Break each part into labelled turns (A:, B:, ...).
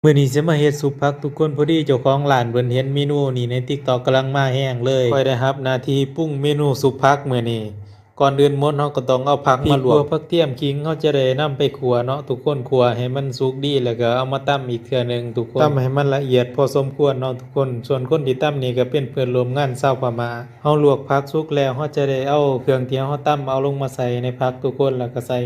A: มื้อนี้สิมาเฮ็ดซุปผักทุกคนพอดีเจ้าของร้านเพิ่นเห็นเมนูนี้ใน TikTok กำลังมาแรงเลยข้อยได้รับหน้าที่ปรุงเมนูซุปผักมื้อนี้ก่อนอื่นหมดเราก็ต้องเอาผักมาลวกผักเทียมขิงเราจะได้นำไปคั่วเนาะทุกคนคั่วให้มันสุกดีแล้วก็เอามาตำอีกเทื่อหนึ่งทุกคนตำให้มันละเอียดพอสมควรเนาะทุกคนส่วนคนที่ตำนี่ก็เป็นเพื่อนร่วมงานชาวพม่าเฮาลวกผักสุกแล้วเราจะได้เอาเครื่องที่เราตำเอาลงมาใส่ในผักทุกคนแล้วก็ใส่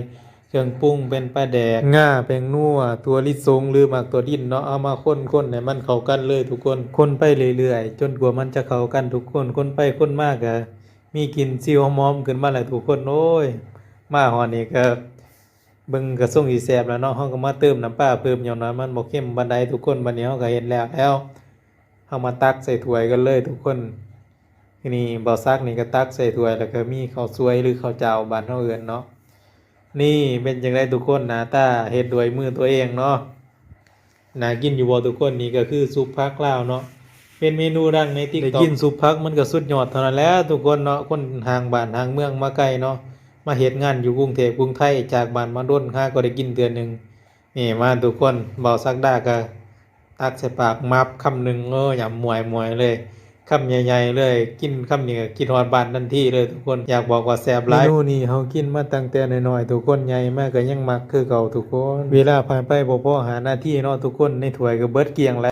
A: เครื่องปรุงเป็นปลาแดกง่าแป้งนัวถั่วลิสงหรือหมักถั่วดินเนาะเอามาคนๆให้มันเข้ากันเลยทุกคนคนไปเรื่อยๆจนกว่ามันจะเข้ากันทุกคนคนไปคนมาก็มีกลิ่นสิหอมๆขึ้นมาแล้วทุกคนโอ้ยมาฮอดนี่ก็เบิ่งก็ทรงสิแซ่บแล้วเนาะเราก็มาเติมน้ำปลาเพิ่มหย่อนว่ามันบ่เค็มปานใดทุกคนบัดนี้เราก็เฮ็ดแล้วเรามาตักใส่ถ้วยกันเลยทุกคนทีนี้บ่าวซักนี่ก็ตักใส่ถ้วยแล้วก็มีข้าวสวยหรือข้าวเจ้าบ้านเราเอิ้นเนาะ นี่เป็นจังได๋ทุกคนหน้าตาเฮ็ดด้วยมือตัวเองเนาะน่ากินอยู่บ่ทุกคนนี่ก็คือซุปผักลาวเนาะเป็นเมนูดังใน TikTok ได้กินซุปผักมันก็สุดยอดเท่านั้นแหละทุกคนเนาะคนห่างบ้านห่างเมืองมาไกลเนาะมาเฮ็ดงานอยู่กรุงเทพกรุงไทยจากบ้านมาดนหาก็ได้กินเทื่อหนึงนี่มาทุกคนเบาซักดาก็ตักใส่ปากมับคำหนึ่งยำหมวยๆเลยคำใหญ่ๆเลยกินคำนี้ก็คิดฮอดบ้านทันทีเลยทุกคนอยากบอกว่าแซ่บหลายเมนูนี้เฮากินมาตั้งแต่น้อยๆทุกคนใหญ่มาก็ยังมักคือเก่าทุกคนเวลาผ่านไปบ่พอหานาทีเนาะทุกคนในถ้วยก็เบิดเกลี้ยงแล้ว